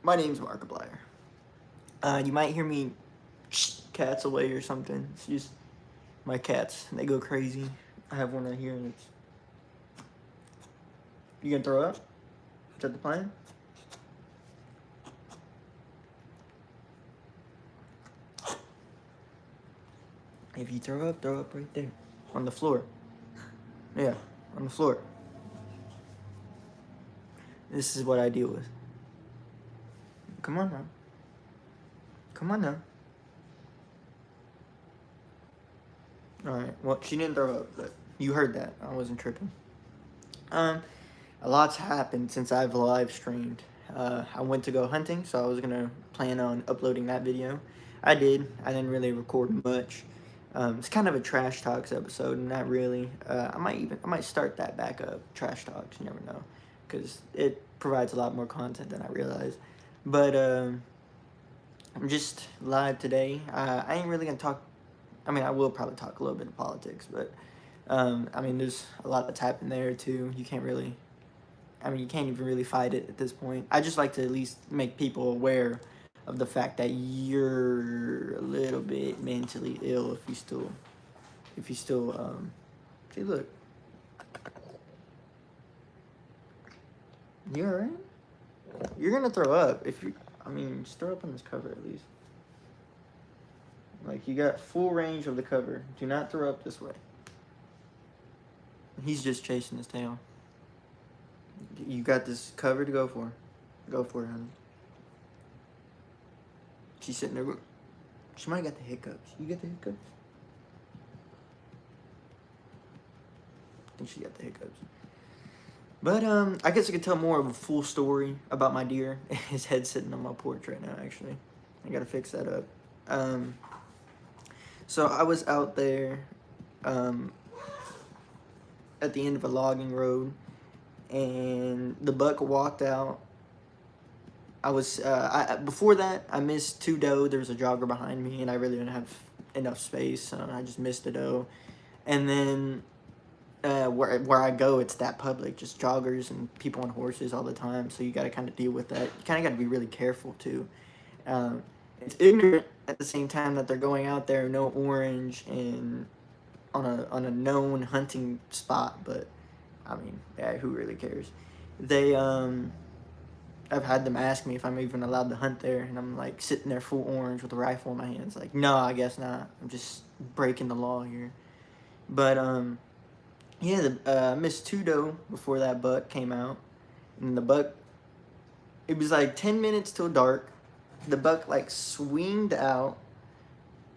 My name's Markiplier. You might hear me cats away or something. It's just my cats. They go crazy. I have one right here and it's... You gonna throw up? Is that the plan? If you throw up right there. On the floor. Yeah, on the floor. This is what I deal with. Come on now. Come on now. Alright, well, she didn't throw up, but you heard that. I wasn't tripping. A lot's happened since I've live streamed. I went to go hunting, so I was gonna plan on uploading that video. I did. I didn't really record much. It's kind of a trash talks episode, not really. I might start that back up. Trash talks, you never know, because it provides a lot more content than I realized. But I'm just live today. I ain't really gonna talk. I mean, I will probably talk a little bit of politics, but I mean, there's a lot that's happened there too. You can't really. I mean, you can't even really fight it at this point. I just like to at least make people aware of the fact that you're a little bit mentally ill if you still see, look, you alright? You're gonna throw up if you, I mean, just throw up on this cover at least. Like, you got full range of the cover. Do not throw up this way. He's just chasing his tail. You got this cover to go for. Go for it, honey. She's sitting there. She might have got the hiccups. You get the hiccups? I think she got the hiccups. But, I guess I could tell more of a full story about my deer. His head's sitting on my porch right now, actually. I gotta fix that up. So I was out there, at the end of a logging road, and the buck walked out. I was, before that, I missed 2 doe. There was a jogger behind me, and I really didn't have enough space, so I just missed a doe. And then, where I go, it's that public, just joggers and people on horses all the time, so you gotta kind of deal with that. You kind of gotta be really careful, too. It's ignorant at the same time that they're going out there, no orange, and on a known hunting spot, but, I mean, yeah, who really cares? They, I've had them ask me if I'm even allowed to hunt there, and I'm like sitting there full orange with a rifle in my hands, like, no, I guess not. I'm just breaking the law here. But yeah, I missed 2 doe before that buck came out, and the buck, it was like 10 minutes till dark. The buck like swinged out,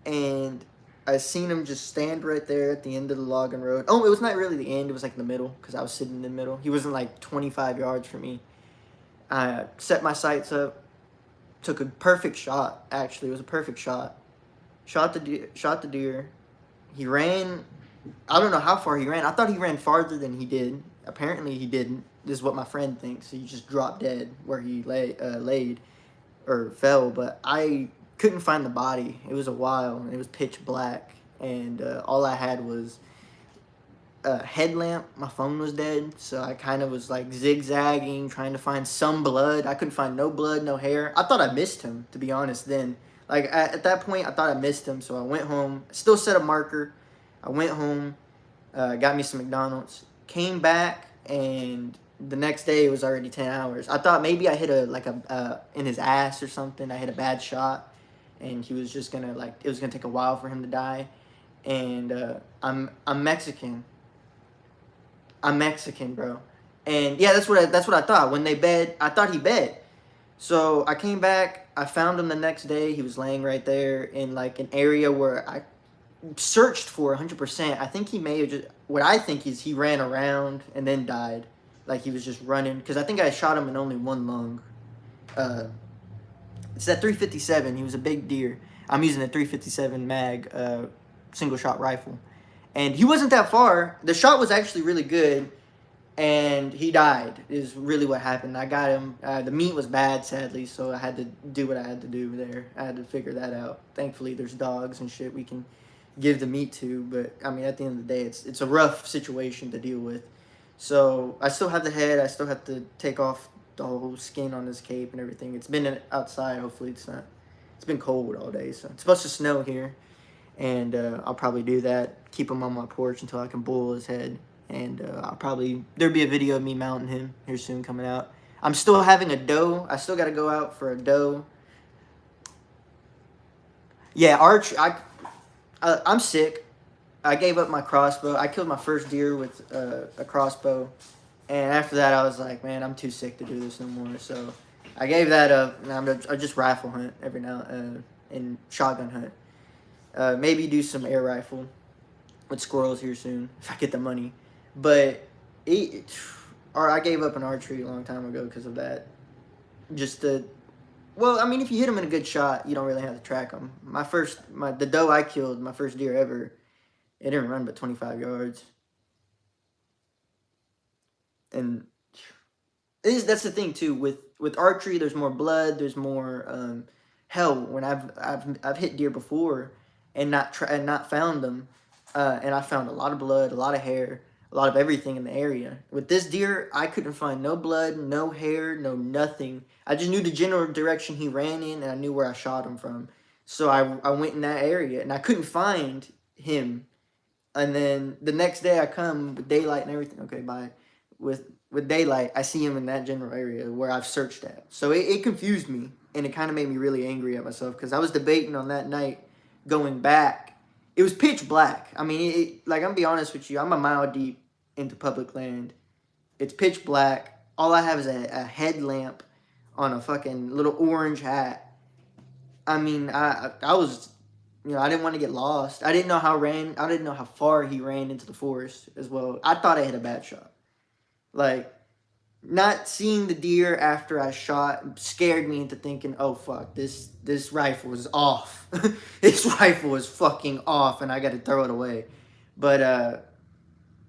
and I seen him just stand right there at the end of the logging road. Oh, it was not really the end, it was like the middle, because I was sitting in the middle. He wasn't like 25 yards from me. I set my sights up, took a perfect shot, actually. It was a perfect shot. Shot the deer. He ran, I don't know how far he ran. I thought he ran farther than he did. Apparently he didn't. This is what my friend thinks. He just dropped dead where he laid or fell, but I couldn't find the body. It was a while, and it was pitch black, and all I had was a headlamp. My phone was dead, so I kind of was like zigzagging, trying to find some blood. I couldn't find no blood, no hair. I thought I missed him, to be honest. Then, like at that point, I thought I missed him, so I went home. Still set a marker. I went home, got me some McDonald's, came back, and the next day it was already 10 hours. I thought maybe I hit a in his ass or something. I hit a bad shot, and he was just gonna it was gonna take a while for him to die. And I'm Mexican. I'm Mexican, bro. And yeah, that's what I thought. When they bed, I thought he bed. So I came back. I found him the next day. He was laying right there in like an area where I searched for 100%. I think he may have just, what I think is he ran around and then died. Like he was just running. Because I think I shot him in only one lung. It's that 357. He was a big deer. I'm using a 357 mag single shot rifle. And he wasn't that far. The shot was actually really good, and he died is really what happened. I got him. The meat was bad, sadly, so I had to do what I had to do there. I had to figure that out. Thankfully, there's dogs and shit we can give the meat to, but, I mean, at the end of the day, it's a rough situation to deal with. So I still have the head. I still have to take off the whole skin on his cape and everything. It's been outside. Hopefully it's not. It's been cold all day, so it's supposed to snow here, and I'll probably do that. Keep him on my porch until I can boil his head, and there'll be a video of me mounting him here soon coming out. I'm still having a doe. I still got to go out for a doe. Yeah, I'm sick. I gave up my crossbow. I killed my first deer with a crossbow. And after that, I was like, man, I'm too sick to do this no more. So I gave that up, and I just rifle hunt every now and shotgun hunt. Maybe do some air rifle with squirrels here soon if I get the money. But I gave up an archery a long time ago because of that. Well, I mean, if you hit them in a good shot, you don't really have to track them. The doe I killed, my first deer ever, it didn't run but 25 yards. And that's the thing too with archery. There's more blood. There's more hell. When I've hit deer before and not found them, and I found a lot of blood, a lot of hair, a lot of everything in the area. With this deer, I couldn't find no blood, no hair, no nothing. I just knew the general direction he ran in, and I knew where I shot him from. So I went in that area, and I couldn't find him. And then the next day I come with daylight and everything. Okay, bye. With daylight, I see him in that general area where I've searched at. So it confused me, and it kind of made me really angry at myself because I was debating on that night going back. It was pitch black. I mean, like, I'm gonna be honest with you. I'm a mile deep into public land. It's pitch black. All I have is a headlamp on a fucking little orange hat. I mean, I was, I didn't want to get lost. I didn't know how far he ran into the forest as well. I thought I hit a bad shot. Like, not seeing the deer after I shot scared me into thinking, oh fuck, this rifle is off. This rifle is fucking off, and I got to throw it away. But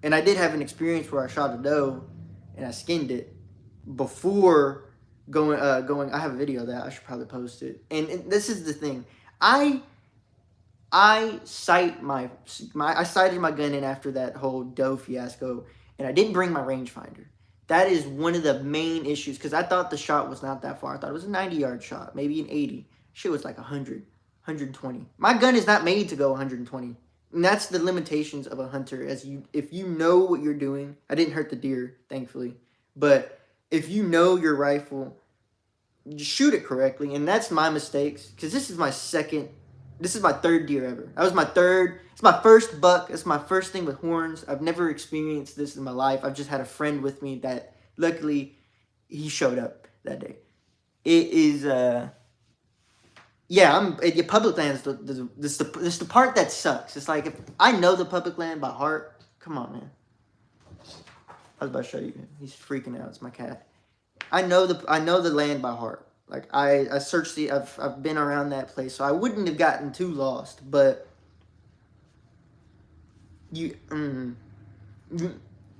and I did have an experience where I shot a doe, and I skinned it before going. I have a video of that. I should probably post it. And this is the thing, I sighted my gun in after that whole doe fiasco, and I didn't bring my rangefinder. That is one of the main issues, because I thought the shot was not that far. I thought it was a 90-yard shot, maybe an 80. Shit was like 100, 120. My gun is not made to go 120. And that's the limitations of a hunter. If you know what you're doing, I didn't hurt the deer, thankfully. But if you know your rifle, just shoot it correctly. And that's my mistakes, because this is my third deer ever. It's my first buck. It's my first thing with horns. I've never experienced this in my life. I've just had a friend with me that, luckily, he showed up that day. It is, public land is the part that sucks. It's like, if I know the public land by heart, come on, man. I was about to show you. He's freaking out. It's my cat. I know the land by heart. Like, I searched I've been around that place, so I wouldn't have gotten too lost. But in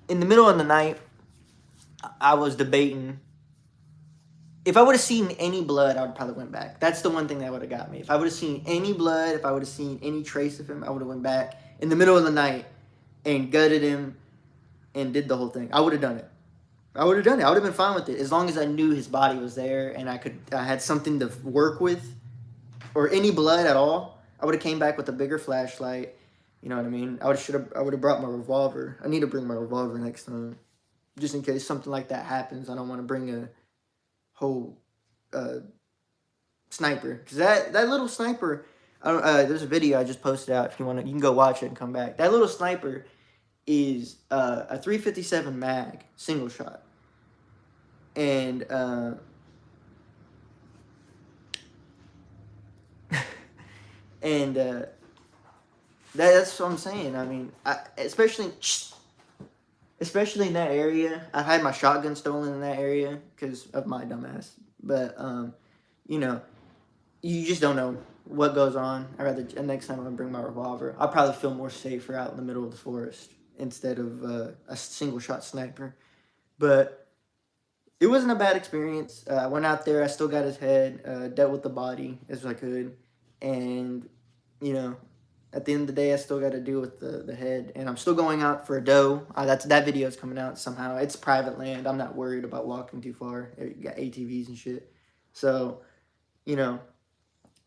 the middle of the night, I was debating. If I would have seen any blood, I would probably went back. That's the one thing that would have got me. If I would have seen any blood, if I would have seen any trace of him, I would have went back in the middle of the night and gutted him and did the whole thing. I would have done it. I would have been fine with it as long as I knew his body was there and I had something to work with, or any blood at all. I would have came back with a bigger flashlight. You know what I mean? I would have brought my revolver. I need to bring my revolver next time, just in case something like that happens. I don't want to bring a whole sniper, because that little sniper. There's a video I just posted out. If you want to, you can go watch it and come back. That little sniper is a 357 mag single shot. And that's what I'm saying. I mean, especially in that area. I had my shotgun stolen in that area because of my dumbass. But you just don't know what goes on. Next time I'm gonna bring my revolver. I'll probably feel more safer out in the middle of the forest instead of a single shot sniper. But it wasn't a bad experience. I went out there. I still got his head. Dealt with the body as I could, and at the end of the day, I still got to deal with the head, and I'm still going out for a doe. That video is coming out somehow. It's private land. I'm not worried about walking too far. You got ATVs and shit, so you know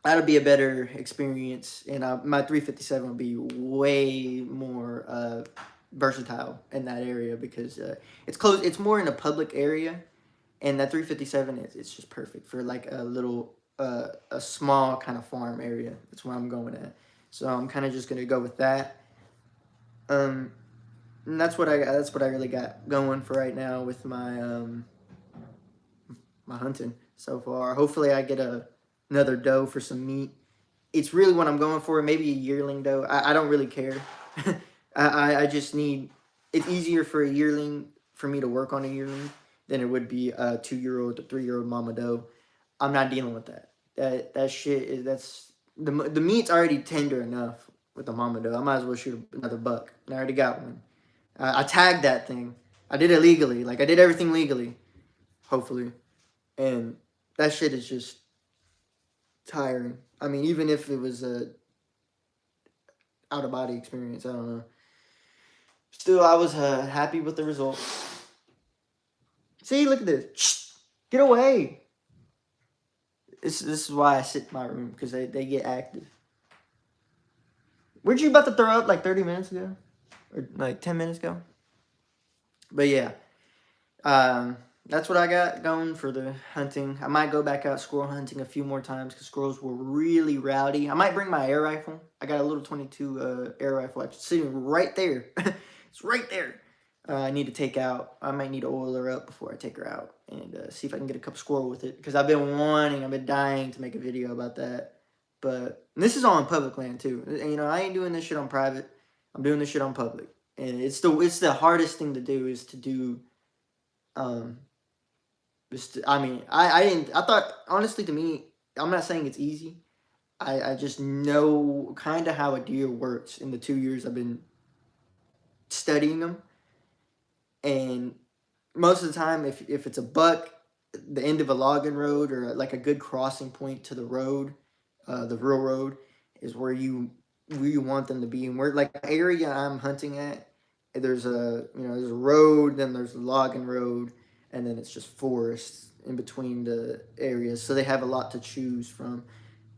that'll be a better experience, and my 357 will be way more versatile in that area because it's close. It's more in a public area, and that 357 it's just perfect for like a little a small kind of farm area. That's where I'm going at. So I'm kind of just gonna go with that. And that's what I really got going for right now with my hunting so far. Hopefully I get another doe for some meat. It's really what I'm going for. Maybe a yearling doe. I don't really care. I just need. It's easier for a yearling for me to work on a yearling than it would be a 2-year-old to 3-year-old mama doe. I'm not dealing with that. That shit is that's the meat's already tender enough with the mama doe. I might as well shoot another buck. And I already got one. I tagged that thing. I did it legally. Like I did everything legally. Hopefully, and that shit is just tiring. I mean, even if it was a out of body experience, I don't know. Still, I was happy with the results. See, look at this. Shh, get away. This is why I sit in my room, because they get active. Weren't you about to throw up like 30 minutes ago? Or like 10 minutes ago? But yeah. That's what I got going for the hunting. I might go back out squirrel hunting a few more times because squirrels were really rowdy. I might bring my air rifle. I got a little 22 air rifle actually sitting right there. It's right there. I need to take out. I might need to oil her up before I take her out and see if I can get a couple squirrel with it because I've been dying to make a video about that. But this is all on public land too. And, you know, I ain't doing this shit on private. I'm doing this shit on public, and it's the hardest thing to do is to do. I thought, honestly, to me, I'm not saying it's easy. I just know kind of how a deer works in the 2 years I've been studying them. And most of the time, if it's a buck, the end of a logging road or like a good crossing point to the road, the real road, is where you want them to be. And where, like, the area I'm hunting at, there's a road, then there's a logging road, and then it's just forests in between the areas, so they have a lot to choose from.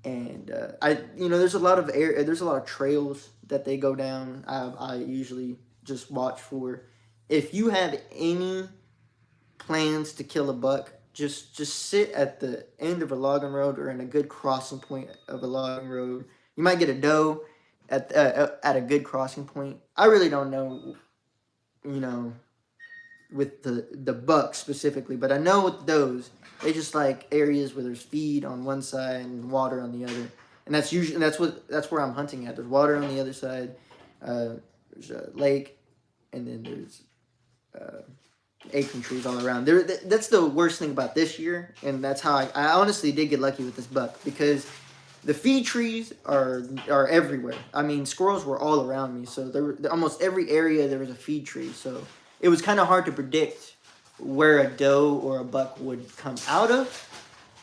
And there's a lot of trails that they go down. I usually just watch for. If you have any plans to kill a buck, just sit at the end of a logging road or in a good crossing point of a logging road. You might get a doe at a good crossing point. I really don't know, with the bucks specifically, but I know with those, they just like areas where there's feed on one side and water on the other, and that's where I'm hunting at. There's water on the other side, there's a lake, and then there's acorn trees all around. That's the worst thing about this year, and that's how I honestly did get lucky with this buck because the feed trees are everywhere. I mean, squirrels were all around me, so there were almost every area there was a feed tree. So it was kind of hard to predict where a doe or a buck would come out of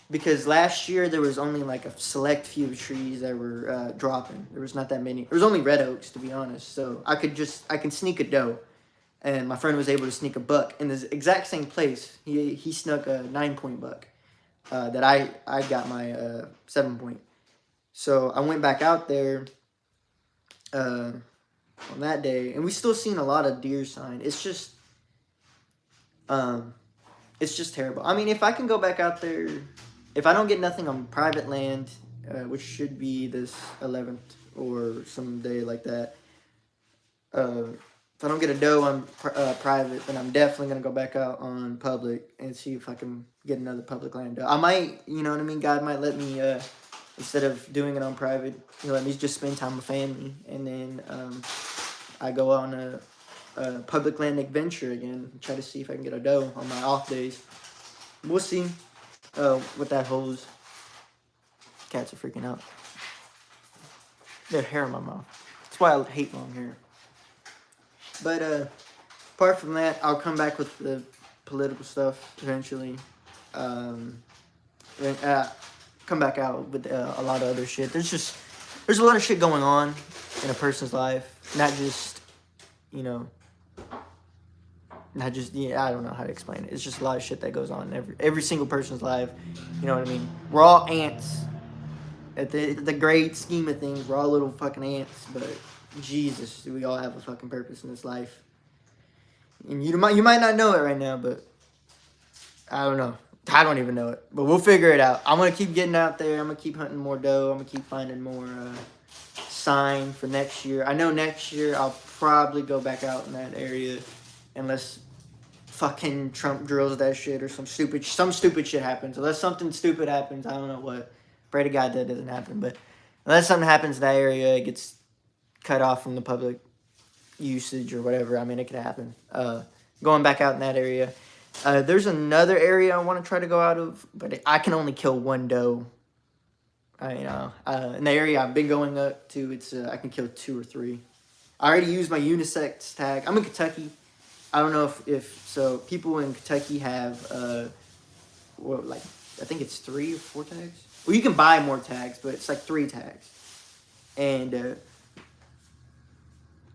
because last year there was only like a select few trees that were dropping. There was not that many. There was only red oaks, to be honest. So I can sneak a doe, and my friend was able to sneak a buck in the exact same place. He snuck a 9-point buck that I got my 7-point. So I went back out there on that day, and we still seen a lot of deer sign. It's just terrible. I mean, if I can go back out there, if I don't get nothing on private land, which should be this 11th or some day like that, if I don't get a doe on private, then I'm definitely going to go back out on public and see if I can get another public land doe. I might, you know what I mean? God might let me, instead of doing it on private, He'll let me just spend time with family. And then I go on a public land adventure again, try to see if I can get a doe on my off days. We'll see what that holds. Cats are freaking out. There's hair in my mouth. That's why I hate long hair. But apart from that, I'll come back with the political stuff eventually. Come back out with a lot of other shit. There's there's a lot of shit going on in a person's life, not just, you know, not just, yeah, I don't know how to explain it. It's just a lot of shit that goes on in every single person's life. You know what I mean? We're all ants. At the great scheme of things, we're all little fucking ants, but Jesus, do we all have a fucking purpose in this life? And you might not know it right now, but I don't know. I don't even know it, but we'll figure it out. I'm gonna keep getting out there. I'm gonna keep hunting more doe. I'm gonna keep finding more sign for next year. I know next year I'll probably go back out in that area, unless fucking Trump drills that shit or some stupid shit happens. Unless something stupid happens, I don't know what. Pray to God that doesn't happen, but unless something happens in that area, it gets cut off from the public usage or whatever. I mean, it could happen. Going back out in that area. There's another area I want to try to go out of, but I can only kill one doe. In the area I've been going up to, it's I can kill 2 or 3. I already used my unisex tag. I'm in Kentucky. I don't know if so. People in Kentucky have I think it's 3 or 4 tags. Well, you can buy more tags, but it's like 3 tags. And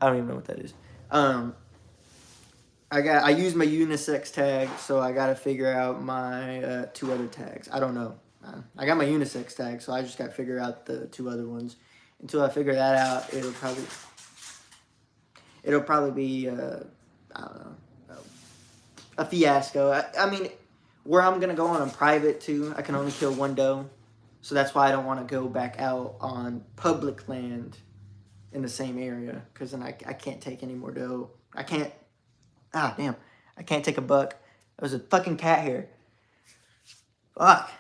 I don't even know what that is. I used my unisex tag, so I got to figure out my 2 other tags. I don't know. I got my unisex tag, so I just got to figure out the 2 other ones. Until I figure that out, it'll probably be I don't know, a fiasco. I mean, where I'm gonna go on private too, I can only kill 1 doe. So that's why I don't want to go back out on public land in the same area, because then I can't take any more doe. I can't. Ah, damn. I can't take a buck. There's a fucking cat here. Fuck.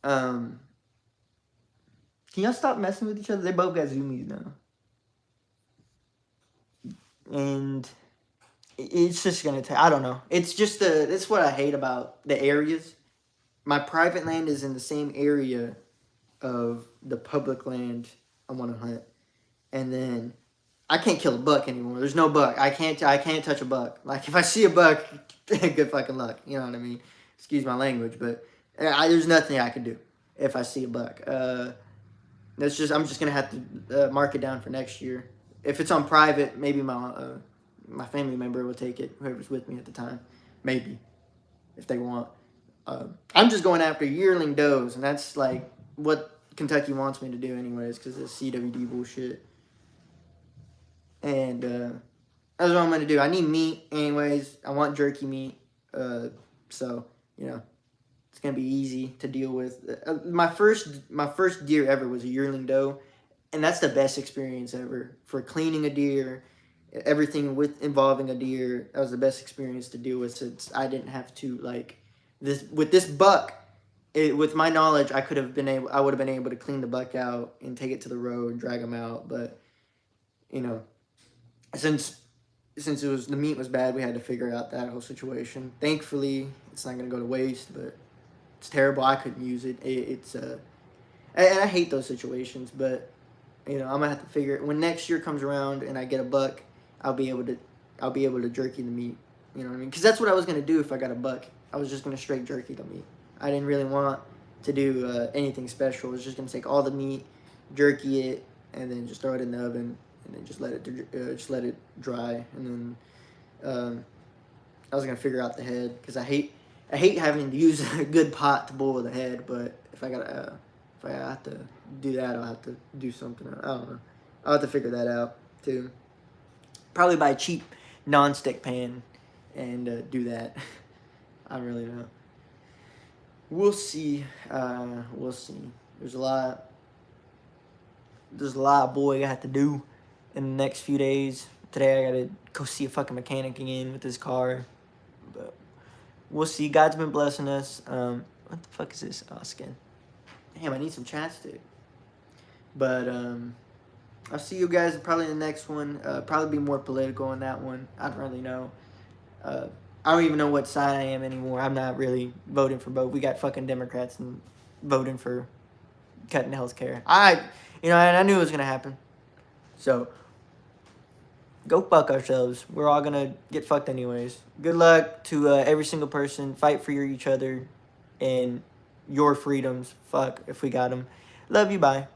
Can y'all stop messing with each other? They both got zoomies now. And it's just gonna take. I don't know. It's just it's what I hate about the areas. My private land is in the same area of the public land I want to hunt, and then I can't kill a buck anymore. There's no buck. I can't touch a buck. Like if I see a buck, good fucking luck. You know what I mean? Excuse my language, but there's nothing I can do if I see a buck. I'm just gonna have to mark it down for next year. If it's on private, maybe my family member will take it. Whoever's with me at the time, maybe if they want. I'm just going after yearling does, and that's like what Kentucky wants me to do anyways, because it's CWD bullshit. And that's what I'm going to do. I need meat anyways. I want jerky meat. So, you know, it's going to be easy to deal with. My first deer ever was a yearling doe, and that's the best experience ever. For cleaning a deer, everything involving a deer, that was the best experience to deal with, since I didn't have to, like, with this buck. With my knowledge, I would have been able to clean the buck out and take it to the road and drag him out. But, you know, since the meat was bad, we had to figure out that whole situation. Thankfully, it's not gonna go to waste, but it's terrible. I couldn't use it. And I hate those situations. But, you know, I'm gonna have to figure it when next year comes around and I get a buck. I'll be able to jerky the meat. You know what I mean? Because that's what I was gonna do if I got a buck. I was just gonna straight jerky the meat. I didn't really want to do anything special. I was just gonna take all the meat, jerky it, and then just throw it in the oven, and then just let it dry. And then I was gonna figure out the head, because I hate having to use a good pot to boil the head. But if I have to do that, I'll have to do something. I don't know. I'll have to figure that out too. Probably buy a cheap non-stick pan and do that. I don't really know. We'll see. We'll see. There's a lot of boy I have to do in the next few days. Today I gotta go see a fucking mechanic again with this car. But we'll see. God's been blessing us. What the fuck is this? Oh, skin. Damn, I need some chapstick. But I'll see you guys probably in the next one. Probably be more political in that one. I don't really know. I don't even know what side I am anymore. I'm not really voting for both. We got fucking Democrats and voting for cutting healthcare. I knew it was gonna happen. So go fuck ourselves. We're all gonna get fucked anyways. Good luck to every single person. Fight for each other and your freedoms. Fuck if we got them. Love you. Bye.